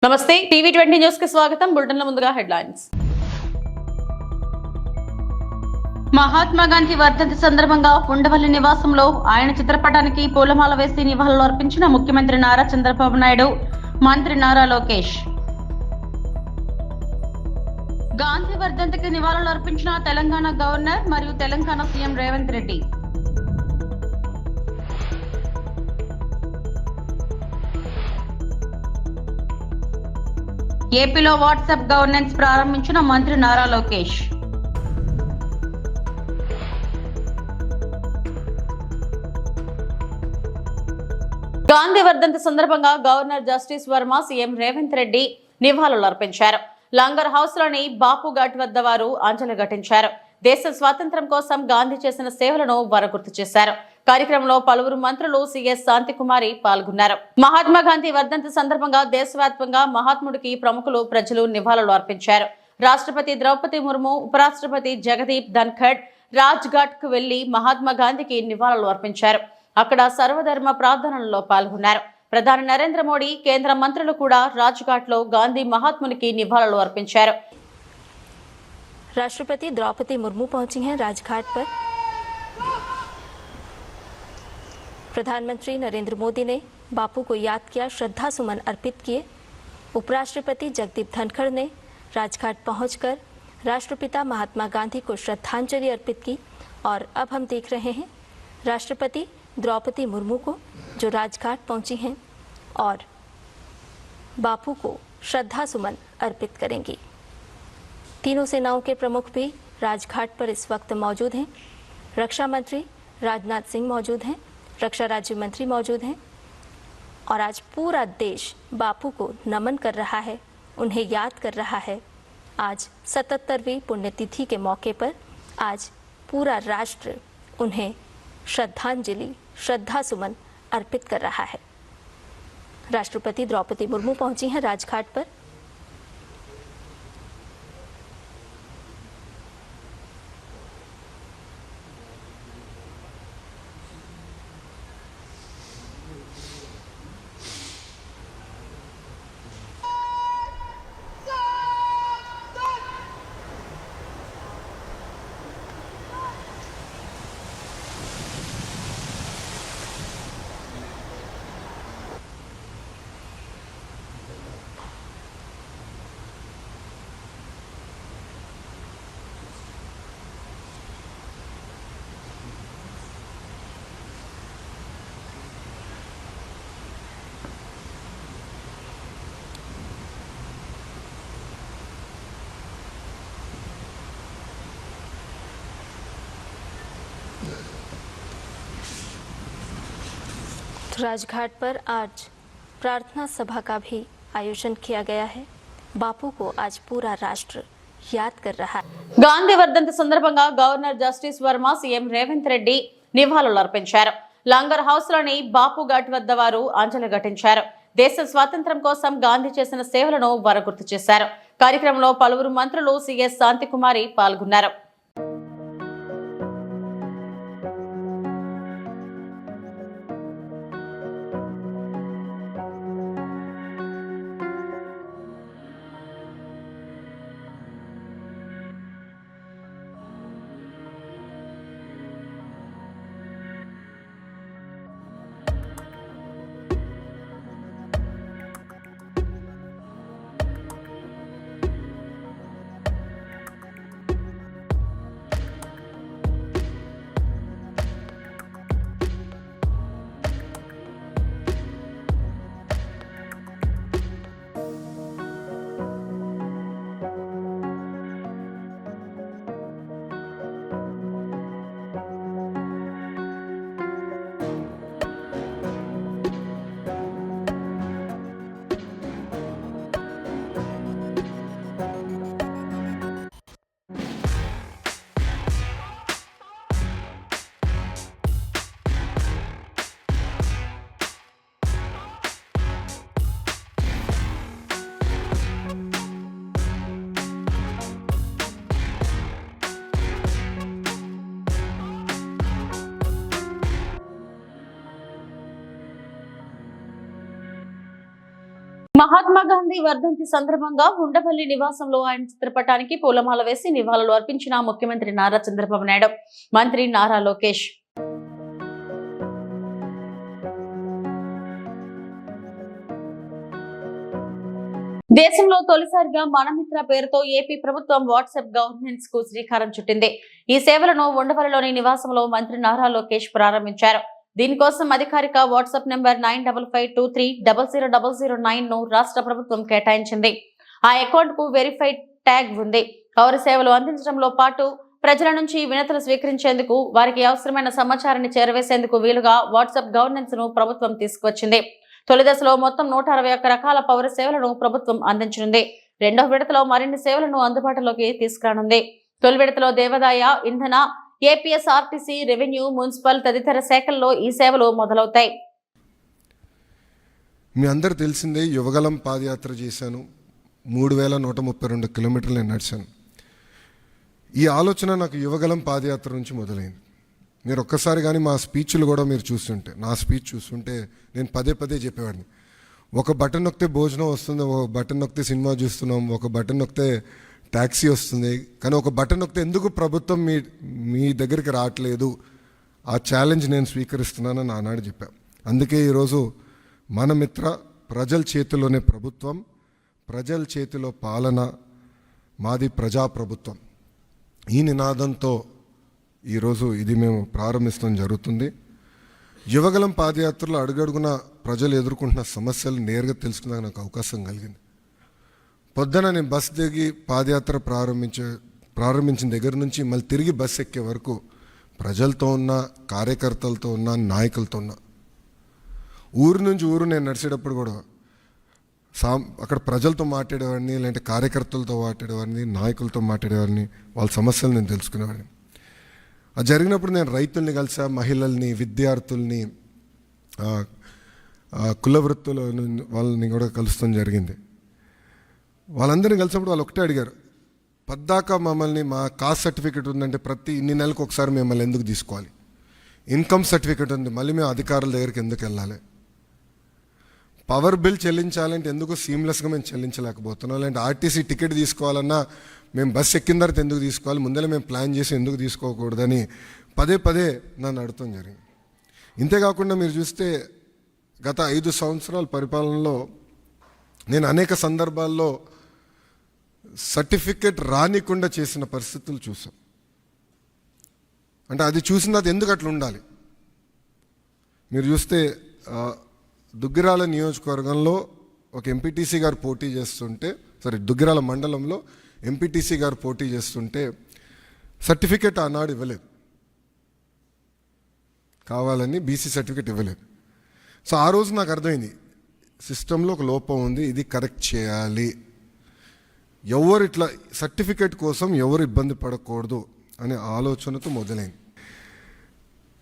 నమస్తే టీవీ20 న్యూస్ కి స్వాగతం. బులెటిన్ల ముందుగా హెడ్లైన్స్. మహాత్మా గాంధీ వర్ధంతి సందర్భంగా ఉండవల్లి నివాసంలో ఆయన చిత్రపటానికి పూలమాల వేసి నివాళులు అర్పించిన ముఖ్యమంత్రి నారా చంద్రబాబు నాయుడు, మంత్రి నారా లోకేష్. గాంధీ వర్ధంతికి నివాళులు అర్పించిన తెలంగాణ గవర్నర్ మరియు తెలంగాణ సీఎం రేవంత్ రెడ్డి. ఏపీలో వాట్సాప్ గవర్నెన్స్ ప్రారంభించిన మంత్రి నారా లోకేష్. గాంధీ వర్ధంతి సందర్భంగా governor justice Varma, CM Revanth Reddy నివాళులు అర్పించారు. లంగర్ హౌస్ లోని బాపు ఘాట్ వద్ద వారు అంజలి ఘటించారు. దేశ స్వాతంత్ర్యం కోసం గాంధీ చేసిన సేవలను వారు గుర్తు చేశారు. కార్యక్రమంలో పలువురు మంత్రులు, సీఎస్ శాంతికుమారి పాల్గొన్నారు. మహాత్మా గాంధీ వర్ధంతి సందర్భంగా దేశవ్యాప్తంగా మహాత్ముడికి ప్రముఖులు, ప్రజలు నివాళులు అర్పించారు. రాష్ట్రపతి ద్రౌపది ముర్ము, ఉపరాష్ట్రపతి జగదీప్ ధన్ఖడ్ రాజ్ ఘాట్ కు వెళ్లి మహాత్మా గాంధీకి నివాళులు అర్పించారు. అక్కడ సర్వధర్మ ప్రార్థనలలో పాల్గొన్నారు. ప్రధాని నరేంద్ర మోడీ, కేంద్ర మంత్రులు కూడా రాజ్ ఘాట్ లో గాంధీ మహాత్మునికి నివాళులు अर्పించారు. राष्ट्रपति द्रौपदी मुर्मू पहुंची हैं राजघाट पर। प्रधानमंत्री नरेंद्र मोदी ने बापू को याद किया, श्रद्धा सुमन अर्पित किए। उपराष्ट्रपति जगदीप धनखड़ ने राजघाट पहुंचकर राष्ट्रपिता महात्मा गांधी को श्रद्धांजलि अर्पित की। और अब हम देख रहे हैं राष्ट्रपति द्रौपदी मुर्मू को जो राजघाट पहुंची हैं और बापू को श्रद्धा सुमन अर्पित करेंगी। तीनों सेनाओं के प्रमुख भी राजघाट पर इस वक्त मौजूद हैं। रक्षा मंत्री राजनाथ सिंह मौजूद हैं, रक्षा राज्य मंत्री मौजूद हैं। और आज पूरा देश बापू को नमन कर रहा है, उन्हें याद कर रहा है। आज 77वीं पुण्यतिथि के मौके पर आज पूरा राष्ट्र उन्हें श्रद्धांजलि, श्रद्धा सुमन अर्पित कर रहा है। राष्ट्रपति द्रौपदी मुर्मू पहुंची हैं राजघाट पर। राजघाट पर आज प्रार्थना सभा का भी आयोजन किया गया है। बापू को आज पूरा राष्ट्र याद कर रहा है। గాంధీ వర్ధంతి సందర్భంగా governor justice Varma, CM Revanth Reddy నివాళులు అర్పించారు. లంగర్ హౌస్ లోని బాపు ఘాట్ వద్ద వారు అంజలి ఘటించారు. దేశ స్వాతంత్ర్యం కోసం గాంధీ చేసిన సేవలను వారు గుర్తు చేశారు. కార్యక్రమంలో పలువురు మంత్రులు, సీఎస్ శాంతికుమారి పాల్గొన్నారు. మహాత్మా గాంధీ వర్ధంతి సందర్భంగా ఉండవల్లి నివాసంలో ఆయన చిత్రపటానికి పూలమాల వేసి నివాళులు అర్పించిన ముఖ్యమంత్రి నారా చంద్రబాబు నాయుడు, మంత్రి నారా లోకేష్. దేశంలో తొలిసారిగా మనమిత్ర పేరుతో ఏపీ ప్రభుత్వం వాట్సాప్ గవర్నెన్స్ కు శ్రీకారం చుట్టింది. ఈ సేవలను ఉండవల్లిలోని నివాసంలో మంత్రి నారా లోకేష్ ప్రారంభించారు. దీనికోసం అధికారిక వాట్సాప్ నెంబర్ 9552300009 ను రాష్ట్ర ప్రభుత్వం కేటాయించింది. ఆ అకౌంట్ కు వెరిఫైడ్ ట్యాగ్ ఉంది. పౌర సేవలు అందించడంలో పాటు ప్రజల నుంచి వినతులు స్వీకరించేందుకు, వారికి అవసరమైన సమాచారాన్ని చేరవేసేందుకు వీలుగా వాట్సాప్ గవర్నెన్స్ ను ప్రభుత్వం తీసుకువచ్చింది. తొలి దశలో మొత్తం 161 రకాల పౌర సేవలను ప్రభుత్వం అందించనుంది. రెండవ విడతలో మరిన్ని సేవలను అందుబాటులోకి తీసుకురానుంది. తొలి విడతలో దేవాదాయ, ఇంధన, ఏపీఎస్, ఆర్టీసీ, రెవెన్యూ, మున్సిపల్ తదితర శాఖల్లో ఈ సేవలు మొదలవుతాయి. మీ అందరు తెలిసిందే, యువగలం పాదయాత్ర చేశాను. 3132 కిలోమీటర్లు నేను నడిచాను. ఈ ఆలోచన నాకు యువగలం పాదయాత్ర నుంచి మొదలైంది. మీరు ఒక్కసారి కానీ మా స్పీచ్లు కూడా మీరు చూస్తుంటే, నా స్పీచ్ చూస్తుంటే నేను పదే పదే చెప్పేవాడిని. ఒక బటన్ నొక్కితే భోజనం వస్తుంది, ఒక బటన్ నొక్కితే సినిమా చూస్తున్నాం, ఒక బటన్ నొక్కితే ట్యాక్సీ వస్తుంది, కానీ ఒక బటన్ నొక్కితే ఎందుకు ప్రభుత్వం మీ దగ్గరికి రావట్లేదు, ఆ ఛాలెంజ్ నేను స్వీకరిస్తున్నానని ఆనాడు చెప్పాను. అందుకే ఈరోజు మన మిత్ర, ప్రజల చేతిలోనే ప్రభుత్వం, ప్రజల చేతిలో పాలన, మాది ప్రజాప్రభుత్వం, ఈ నినాదంతో ఈరోజు ఇది మేము ప్రారంభించడం జరుగుతుంది. యువగలం పాదయాత్రలో అడుగడుగున ప్రజలు ఎదుర్కొంటున్న సమస్యలు నేరుగా తెలుసుకునే నాకు అవకాశం కలిగింది. పొద్దున నేను బస్ దిగి పాదయాత్ర ప్రారంభించిన దగ్గర నుంచి మళ్ళీ తిరిగి బస్ ఎక్కే వరకు ప్రజలతో ఉన్న, కార్యకర్తలతో ఉన్న, నాయకులతో ఉన్న. ఊరు నుంచి ఊరు నేను నడిచేటప్పుడు కూడా అక్కడ ప్రజలతో మాట్లాడేవాడిని, లేదంటే కార్యకర్తలతో మాట్లాడేవాడిని, నాయకులతో మాట్లాడేవాడిని, వాళ్ళ సమస్యలు నేను తెలుసుకునేవాడిని. అది జరిగినప్పుడు నేను రైతుల్ని కలిసా, మహిళల్ని, విద్యార్థుల్ని, కుల వృత్తుల వాళ్ళని కూడా కలుస్తాం జరిగింది. వాళ్ళందరినీ కలిసినప్పుడు వాళ్ళు ఒకటే అడిగారు, పద్దాక మమ్మల్ని మా కాస్ట్ సర్టిఫికేట్ ఉందంటే ప్రతి ఇన్ని నెలలకు ఒకసారి మిమ్మల్ని ఎందుకు తీసుకోవాలి, ఇన్కమ్ సర్టిఫికేట్ ఉంది మళ్ళీ మేము అధికారుల దగ్గరికి ఎందుకు వెళ్ళాలి, పవర్ బిల్ చెల్లించాలంటే ఎందుకు సీమ్లెస్గా మేము చెల్లించలేకపోతున్నాం, లేదంటే ఆర్టీసీ టికెట్ తీసుకోవాలన్నా మేము బస్ ఎక్కిన తర్వాత ఎందుకు తీసుకోవాలి, ముందర మేము ప్లాన్ చేసి ఎందుకు తీసుకోకూడదని పదే పదే నన్ను అడగటం జరిగింది. ఇంతేకాకుండా మీరు చూస్తే గత 5 సంవత్సరాల పరిపాలనలో నేను అనేక సందర్భాల్లో సర్టిఫికెట్ రానికుండా చేసిన పరిస్థితులు చూసాం. అంటే అది చూసిన తర్వాత ఎందుకు అట్లా ఉండాలి. మీరు చూస్తే దుగ్గిరాల నియోజకవర్గంలో ఒక ఎంపీటీసీ గారు పోటీ చేస్తుంటే, దుగ్గిరాల మండలంలో ఎంపీటీసీ గారు పోటీ చేస్తుంటే సర్టిఫికెట్ ఆనాడు ఇవ్వలేదు, కావాలని బీసీ సర్టిఫికెట్ ఇవ్వలేదు. సో ఆ రోజు నాకు అర్థమైంది, సిస్టంలో ఒక లోపం ఉంది, ఇది కరెక్ట్ చేయాలి, ఎవరు ఇట్లా సర్టిఫికెట్ కోసం ఎవరు ఇబ్బంది పడకూడదు అనే ఆలోచనతో మొదలైంది.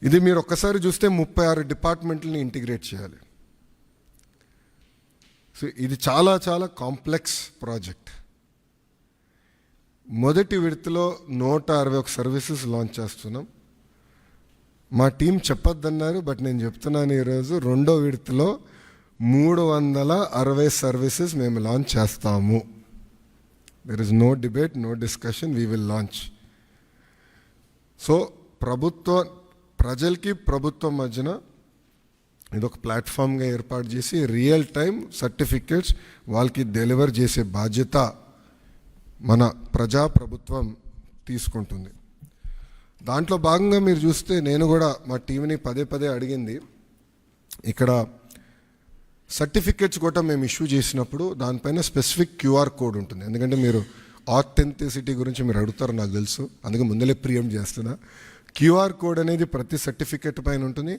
ఇది మీరు ఒక్కసారి చూస్తే 36 డిపార్ట్మెంట్లని ఇంటిగ్రేట్ చేయాలి. సో ఇది చాలా చాలా కాంప్లెక్స్ ప్రాజెక్ట్. మొదటి విడతలో 161 సర్వీసెస్ లాంచ్ చేస్తున్నాం. మా టీం చెప్పొద్దన్నారు, బట్ నేను చెప్తున్నాను, ఈరోజు రెండో విడతలో 360 సర్వీసెస్ మేము లాంచ్ చేస్తాము. There is no debate, no discussion, we will launch. So ప్రజలకి ప్రభుత్వం మధ్యన ఇదొక ప్లాట్ఫామ్గా ఏర్పాటు చేసి రియల్ టైం సర్టిఫికెట్స్ వాళ్ళకి డెలివర్ చేసే బాధ్యత మన ప్రజాప్రభుత్వం తీసుకుంటుంది. దాంట్లో భాగంగా మీరు చూస్తే నేను కూడా మా టీంని పదే పదే అడిగింది, ఇక్కడ సర్టిఫికెట్స్ కూడా మేము ఇష్యూ చేసినప్పుడు దానిపైన స్పెసిఫిక్ క్యూఆర్ కోడ్ ఉంటుంది. ఎందుకంటే మీరు ఆథెంటిసిటీ గురించి మీరు అడుగుతారు నాకు తెలుసు, అందుకే ముందలే ప్రియం చేస్తున్నా. క్యూఆర్ కోడ్ అనేది ప్రతి సర్టిఫికెట్ పైన ఉంటుంది.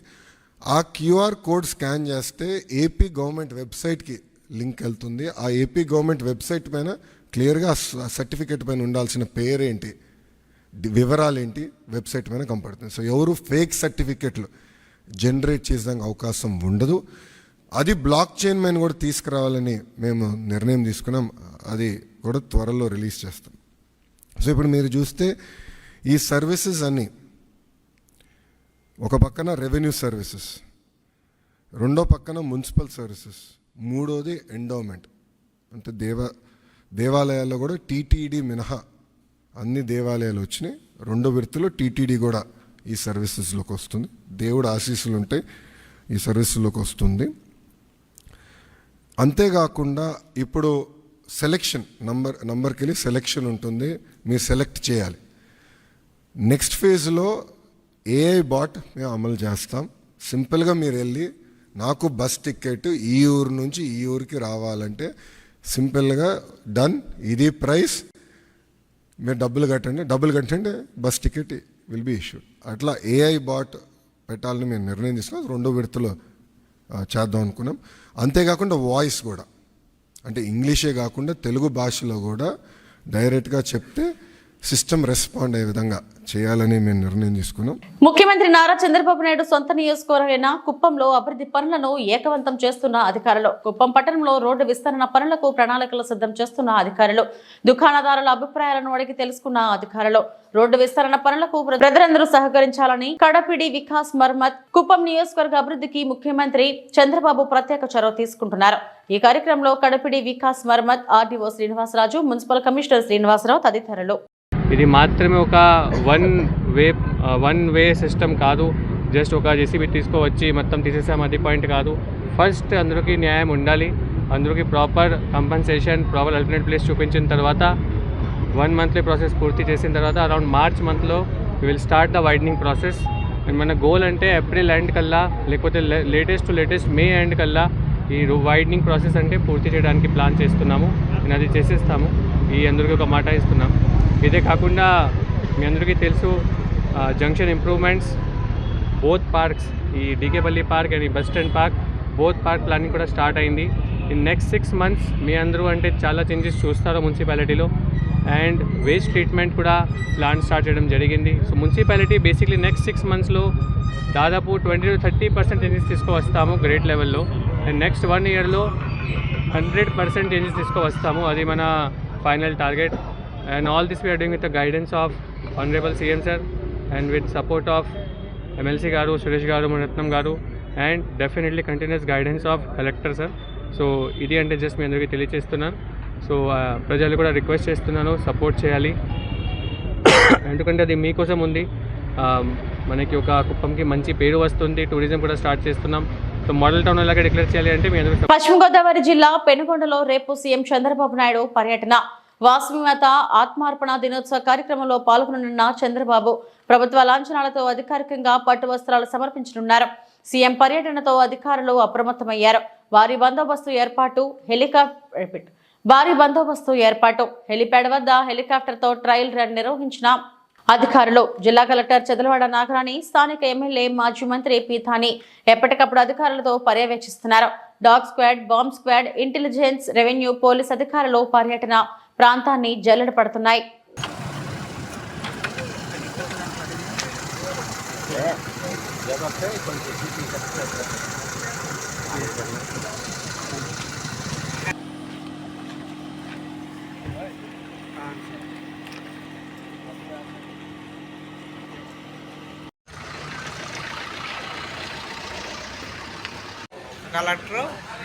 ఆ క్యూఆర్ కోడ్ స్కాన్ చేస్తే ఏపీ గవర్నమెంట్ వెబ్సైట్కి లింక్ వెళ్తుంది. ఆ ఏపీ గవర్నమెంట్ వెబ్సైట్ పైన క్లియర్గా సర్టిఫికెట్ పైన ఉండాల్సిన పేరేంటి, వివరాలు ఏంటి వెబ్సైట్ పైన కనపడుతుంది. సో ఎవరు ఫేక్ సర్టిఫికెట్లు జనరేట్ చేసేదానికి అవకాశం ఉండదు. అది బ్లాక్ చైన్ పైన కూడా తీసుకురావాలని మేము నిర్ణయం తీసుకున్నాం. అది కూడా త్వరలో రిలీజ్ చేస్తాం. సో ఇప్పుడు మీరు చూస్తే ఈ సర్వీసెస్ అన్నీ ఒక పక్కన రెవెన్యూ సర్వీసెస్, రెండో పక్కన మున్సిపల్ సర్వీసెస్, మూడోది ఎండోమెంట్, అంటే దేవాలయాల్లో కూడా టీటీడీ మినహా అన్ని దేవాలయాలు వచ్చినాయి. 2 విడతలో టీటీడీ కూడా ఈ సర్వీసెస్లోకి వస్తుంది. దేవుడు ఆశీస్సులు ఉంటాయి, ఈ సర్వీసుల్లోకి వస్తుంది. అంతేకాకుండా ఇప్పుడు సెలెక్షన్ నంబర్కి వెళ్ళి సెలెక్షన్ ఉంటుంది, మీరు సెలెక్ట్ చేయాలి. నెక్స్ట్ ఫేజ్లో ఏఐ బాట్ మేము అమలు చేస్తాం. సింపుల్గా మీరు వెళ్ళి నాకు బస్ టికెట్ ఈ ఊరు నుంచి ఈ ఊరికి రావాలంటే సింపుల్గా డన్, ఇది ప్రైస్, మీరు డబ్బులు కట్టండి bus ticket will be issued. అట్లా ఏఐ బాట్ పెట్టాలని మేము నిర్ణయం తీసుకున్నాం. 2 విడతలో చేద్దాం అనుకున్నాం. అంతేకాకుండా వాయిస్ కూడా, అంటే ఇంగ్లీషే కాకుండా తెలుగు భాషలో కూడా డైరెక్ట్గా చెప్తే సిస్టమ్ రెస్పాండ్ అయ్యే విధంగా చేయాలని మేము నిర్ణయం తీసుకున్నాం. ముఖ్యమంత్రి నారా చంద్రబాబు నాయుడు సొంత నియోజకవర్గమైన కుప్పంలో అభివృద్ధి పనులను ఏకవంతం చేస్తున్న అధికారులు, కుప్పం పట్టణంలో రోడ్డు విస్తరణ పనులకు ప్రణాళికలు సిద్ధం చేస్తున్న అధికారులు, దుకాణదారుల అభిప్రాయాలను అడిగి తెలుసుకున్న అధికారులు, రోడ్డు విస్తరణ పనులకు ప్రజలందరూ సహకరించాలని కడపిడి వికాస్ మర్మత్ కుప్పం నియోజకవర్గ అభివృద్ధికి ముఖ్యమంత్రి చంద్రబాబు ప్రత్యేక చొరవ తీసుకుంటున్నారు. ఈ కార్యక్రమంలో కడపిడి వికాస్ మర్మత్ RDO Srinivasaraju, municipal commissioner Srinivasarao తదితరులు. ఇది మాత్రమే ఒక వన్ వే సిస్టమ్ కాదు. జస్ట్ ఒక జేసీబీ తీసుకువచ్చి మొత్తం తీసేసాం అది పాయింట్ కాదు. ఫస్ట్ అందరికీ న్యాయం ఉండాలి, అందరికీ proper compensation, proper alternate place చూపించిన తర్వాత 1 మంత్లీ ప్రాసెస్ పూర్తి చేసిన తర్వాత అరౌండ్ మార్చ్ మంత్లో we will start the widening process. And మన గోల్ అంటే ఏప్రిల్ ఎండ్ కల్లా లేకపోతే లేటెస్ట్ మే ఎండ్ కల్లా ఈ వైడనింగ్ ప్రాసెస్ అంటే పూర్తి చేయడానికి ప్లాన్ చేస్తున్నాము. నేను అది చేసేస్తాము, ఈ అందరికీ ఒక మాట ఇస్తున్నాం. ఇదే కాకుండా మీ అందరికీ తెలుసు జంక్షన్ ఇంప్రూవ్మెంట్స్, బోత్ పార్క్స్, ఈ డీకేపల్లి పార్క్ అండ్ ఈ bus stand park, both park planning కూడా స్టార్ట్ అయింది. ఇన్ నెక్స్ట్ 6 months మీ అందరూ అంటే చాలా చేంజెస్ చూస్తారు మున్సిపాలిటీలో. అండ్ వేస్ట్ ట్రీట్మెంట్ కూడా ప్లాన్ స్టార్ట్ చేయడం జరిగింది. సో మున్సిపాలిటీ బేసిక్లీ నెక్స్ట్ 6 monthsలో దాదాపు 20 to 30% చేంజెస్ తీసుకువస్తాము గ్రేడ్ లెవెల్లో. అండ్ నెక్స్ట్ 1 yearలో 100% చేంజెస్ తీసుకువస్తాము. అది మన final target. And all this we are doing with the guidance of Honorable CM sir and with support of MLC garu, Suresh garu, Manratnam garu, and definitely continuous guidance of Collector sir. So idi ante just మీ అందరికీ తెలియజేస్తున్నాను. So ప్రజలు కూడా request చేస్తున్నాను, support చేయాలి, ఎందుకంటే అది మీకోసం ఉంది. మనకి ఒక కుప్పంకి మంచి పేరు వస్తుంది, టూరిజం కూడా స్టార్ట్ చేస్తున్నాం. సో మోడల్ టౌన్ అలాగే డిక్లేర్ చేయాలి అంటే మీ అందరూ. పశ్చిమ గోదావరి జిల్లా పెనుగొండలో రేపు సీఎం చంద్రబాబు నాయుడు పర్యటన. వాసవిమాత ఆత్మార్పణ దినోత్సవ కార్యక్రమంలో పాల్గొననున్న చంద్రబాబు ప్రభుత్వ లాంఛనాలతో అధికారికంగా పట్టు వస్త్రాలు సమర్పించనున్నారు. సీఎం పర్యటనతో అధికారులు అప్రమత్తమయ్యారు. భారీ బందోబస్తు ఏర్పాటు హెలిప్యాడ్ వద్ద హెలికాప్టర్తో ట్రయల్ రన్ నిర్వహించిన అధికారులు. జిల్లా కలెక్టర్ చదలవాడ నాగరాణి, స్థానిక ఎమ్మెల్యే మాజీ మంత్రి పీతాని ఎప్పటికప్పుడు అధికారులతో పర్యవేక్షిస్తున్నారు. Dog squad, bomb squad, intelligence, revenue, police అధికారులు పర్యటన ప్రాంతాన్ని జల్లెడ పడుతున్నాయి.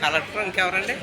కలెక్టర్ ఇంకెవరండి?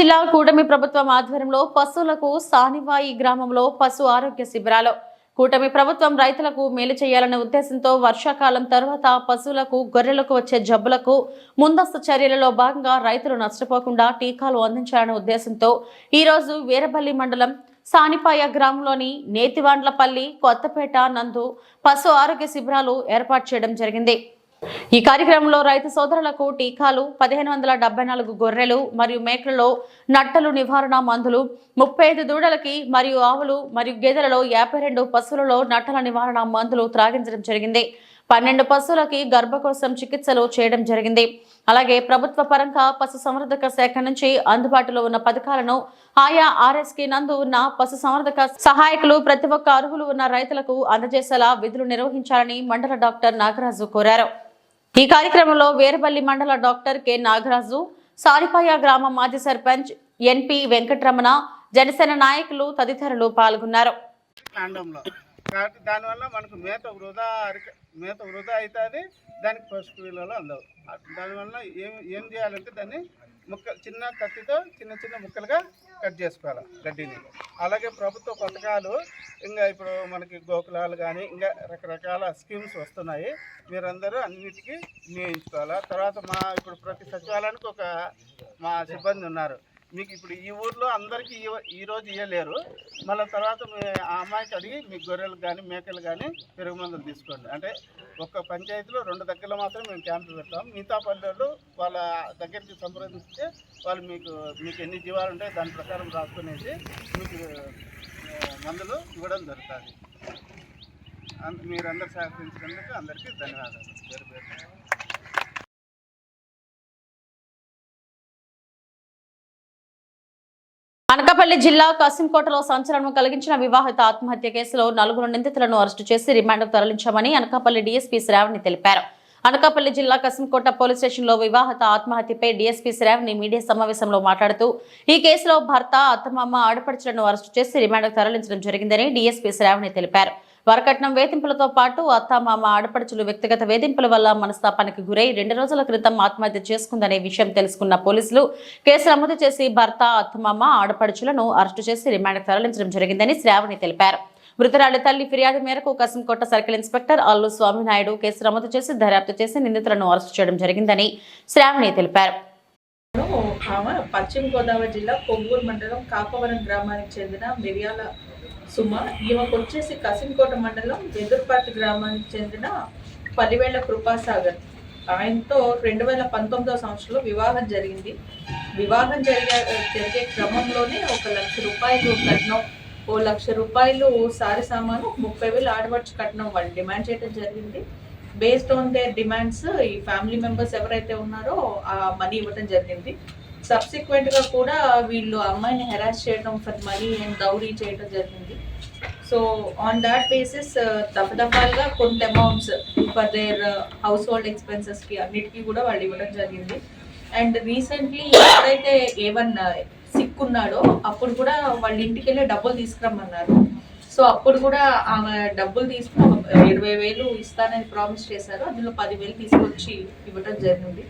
జిల్లా కూటమి ప్రభుత్వం ఆధ్వర్యంలో పశువులకు సానివాయి గ్రామంలో పశు ఆరోగ్య శిబిరాలు. కూటమి ప్రభుత్వం రైతులకు మేలు చేయాలనే ఉద్దేశంతో వర్షాకాలం తర్వాత పశువులకు గొర్రెలకు వచ్చే జబ్బులకు ముందస్తు చర్యలలో భాగంగా రైతులు నష్టపోకుండా టీకాలు అందించాలనే ఉద్దేశంతో ఈ రోజు వీరబల్లి మండలం సానిపాయ గ్రామంలోని నేతివాండ్లపల్లి కొత్తపేట నందు పశు ఆరోగ్య శిబిరాలు ఏర్పాటు చేయడం జరిగింది. ఈ కార్యక్రమంలో రైతు సోదరులకు టీకాలు, 1574 గొర్రెలు మరియు మేకలలో నట్టలు నివారణ మందులు, 35 దూడలకి మరియు ఆవులు మరియు గేదెలలో 52 పశువులలో నట్టల నివారణ మందులు త్రాగించడం జరిగింది. 12 పశువులకి గర్భకోశం చికిత్సలు చేయడం జరిగింది. అలాగే ప్రభుత్వ పరంగా పశు సంవర్ధక శాఖ నుంచి అందుబాటులో ఉన్న పథకాలను ఆయా ఆర్ఎస్కి నందు ఉన్న పశు సంవర్ధక సహాయకులు ప్రతి ఒక్క అర్హులు ఉన్న రైతులకు అందజేసేలా విధులు నిర్వహించాలని మండల డాక్టర్ నాగరాజు కోరారు. ఈ కార్యక్రమంలో వీరబల్లి మండల డాక్టర్ కె నాగరాజు, సారిపాయ గ్రామ మాజీ సర్పంచ్ ఎన్పి వెంకటరమణ, జనసేన నాయకులు తదితరులు పాల్గొన్నారు. కాబట్టి దానివల్ల మనకు మేత వృధా అవుతుంది, దానికి పసుపు విలువలు అందవు. దానివల్ల ఏం చేయాలంటే దాన్ని చిన్న కత్తితో చిన్న ముక్కలుగా కట్ చేసుకోవాలి గడ్డిని. అలాగే ప్రభుత్వ పథకాలు ఇంకా ఇప్పుడు మనకి గోకులాలు కానీ ఇంకా రకరకాల స్కీమ్స్ వస్తున్నాయి. మీరందరూ అన్నిటికీ వినియోగించుకోవాలి. తర్వాత ఇప్పుడు ప్రతి సచివాలయానికి ఒక మా సిబ్బంది ఉన్నారు. మీకు ఇప్పుడు ఈ ఊర్లో అందరికీ ఈరోజు ఇవ్వలేరు. మళ్ళీ తర్వాత ఆ అమ్మాయికి అడిగి మీ గొర్రెలు కానీ మేకలు కానీ పెరుగు మందులు తీసుకోండి. అంటే ఒక్క పంచాయతీలో 2 దగ్గరలో మాత్రం మేము క్యాంపులు పెడతాం. మిగతా పల్లెలు వాళ్ళ దగ్గరికి సంప్రదిస్తే వాళ్ళు మీకు ఎన్ని జీవాలు ఉంటాయో దాని ప్రకారం రాసుకునేసి మీకు మందులు ఇవ్వడం జరుగుతుంది. మీరందరూ సహకరించినందుకు అందరికీ ధన్యవాదాలు. పేరు అనకాపల్లి జిల్లా కసింకోటలో సంచలనం కలిగించిన వివాహిత ఆత్మహత్య కేసులో 4 నిందితులను అరెస్టు చేసి రిమాండ్కు తరలించామని అనకాపల్లి డీఎస్పీ శ్రావణి తెలిపారు. అనకాపల్లి జిల్లా కసింకోట పోలీస్ స్టేషన్లో వివాహిత ఆత్మహత్యపై డీఎస్పీ శ్రావణి మీడియా సమావేశంలో మాట్లాడుతూ ఈ కేసులో భర్త, అత్తమామ, ఆడపడుచులను అరెస్టు చేసి రిమాండ్కు తరలించడం జరిగిందని డీఎస్పీ శ్రావణి తెలిపారు. వరకట్నం వేధింపులతో పాటు అత్తమామ, ఆడపడుచులు వ్యక్తిగత వేధింపుల వల్ల మనస్తాపానికి గురై 2 రోజుల క్రితం ఆత్మహత్య చేసుకుందనే విషయం తెలుసుకున్న పోలీసులు కేసు నమోదు చేసి భర్త, అత్తమామ, ఆడపడుచులను అరెస్టు చేసి రిమాండ్కు తరలించడం జరిగిందని శ్రావణి తెలిపారు. మృతురాలి తల్లి ఫిర్యాదు మేరకు Kasimkota circle inspector Allu Swami Naidu case నమోదు చేసి దర్యాప్తు చేసి నిందితులను అరెస్టు చేయడం జరిగిందని శ్రావణి తెలిపారు. పశ్చిమ గోదావరి జిల్లా కొవ్వూరు మండలం కాపవరం గ్రామానికి చెందిన మిర్యాల సుమ. ఈమెకు వచ్చేసి కసింకోట మండలం వెదురుపాటి గ్రామానికి చెందిన పల్లివేళ్ల కృపాసాగర్. ఆయనతో 2019వ సంవత్సరంలో వివాహం జరిగింది. వివాహం జరిగే క్రమంలోనే 1 లక్ష రూపాయలు కట్నం, 1 లక్ష రూపాయలు సారి సామాను, 30,000 ఆడవచ్చు కట్నం వాళ్ళు డిమాండ్ చేయడం జరిగింది. బేస్డ్ ఆన్ దేర్ డిమాండ్స్ ఈ ఫ్యామిలీ మెంబర్స్ ఎవరైతే ఉన్నారో ఆ మనీ ఇవ్వడం జరిగింది. సబ్సిక్వెంట్గా కూడా వీళ్ళు అమ్మాయిని హెరాస్ చేయడం ఫర్ మనీ అండ్ దౌరీ చేయడం జరిగింది. సో ఆన్ దాట్ బేసిస్ దఫాలుగా కొంత amounts for their household ఎక్స్పెన్సెస్కి అన్నిటికీ కూడా వాళ్ళు ఇవ్వడం జరిగింది. అండ్ రీసెంట్లీ ఎప్పుడైతే ఏమన్నా సిక్ ఉన్నాడో అప్పుడు కూడా వాళ్ళ ఇంటికి వెళ్ళి డబ్బులు తీసుకురమ్మన్నారు. సో అప్పుడు కూడా ఆమె డబ్బులు తీసుకుని 20,000 ఇస్తానని ప్రామిస్ చేశారు. అందులో 10,000 తీసుకొచ్చి ఇవ్వడం జరిగింది.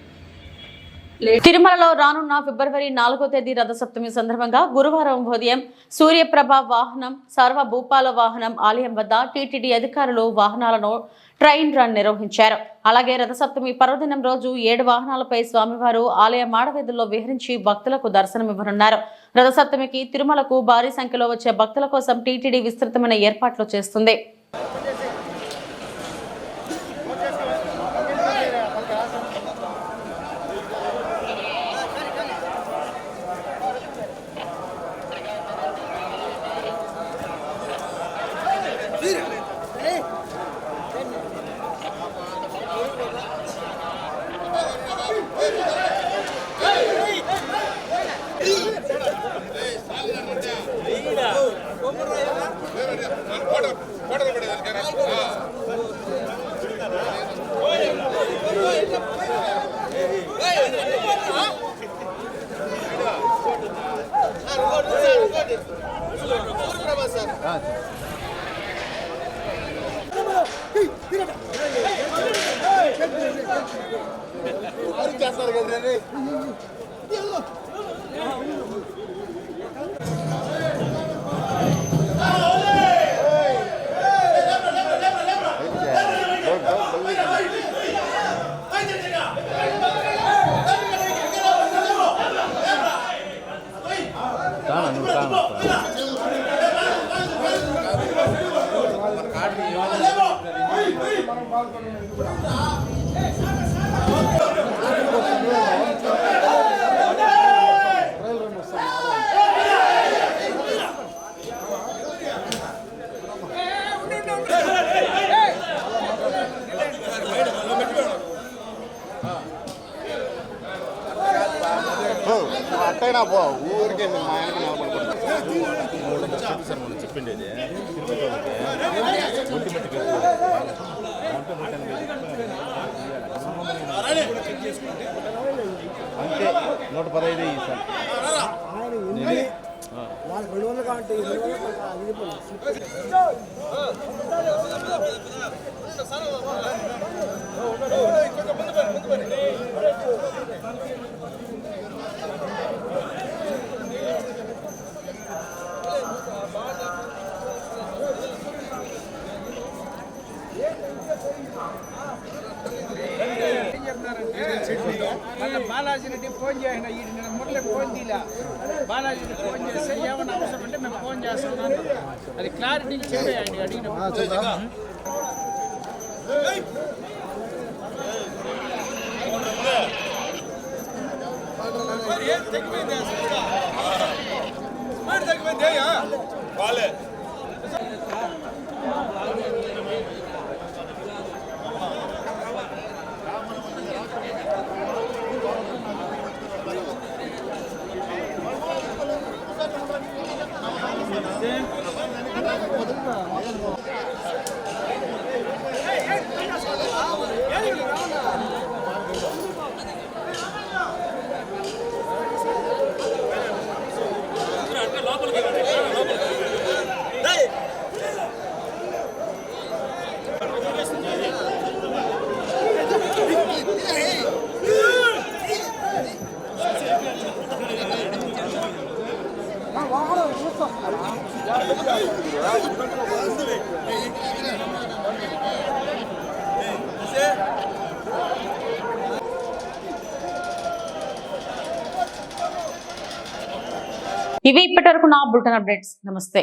తిరుమలలో రానున్న ఫిబ్రవరి 4వ తేదీ రథసప్తమి సందర్భంగా గురువారం ఉదయం సూర్యప్రభ వాహనం, సర్వభూపాల వాహనం ఆలయం వద్ద టీటీడీ అధికారులు వాహనాలను ట్రైన్ రన్ నిర్వహించారు. అలాగే రథసప్తమి పర్వదినం రోజు 7 వాహనాలపై స్వామివారు ఆలయ మాడవీధుల్లో విహరించి భక్తులకు దర్శనమివ్వనున్నారు. రథసప్తమికి తిరుమలకు భారీ సంఖ్యలో వచ్చే భక్తుల కోసం టీటీడీ విస్తృతమైన ఏర్పాట్లు చేస్తుంది. అట్టైనా పో ఊరికే మా ఆయనకి చెప్పింది అంతే 115 ఈసారి వాళ్ళకి 200 కావాలంటే 200 బాలాజీ రెడ్డి ఫోన్ చేయండి ఈ మురళి ఫోన్ తీలా బాలాజీ రెడ్డి ఫోన్ చేస్తే ఏమైనా అవసరం అంటే మేము ఫోన్ చేస్తున్నాం అది క్లారిటీ చెప్పేయండి అడిగిన ఇవి ఇప్పటివరకు నా బులెటిన్ అప్డేట్స్. నమస్తే.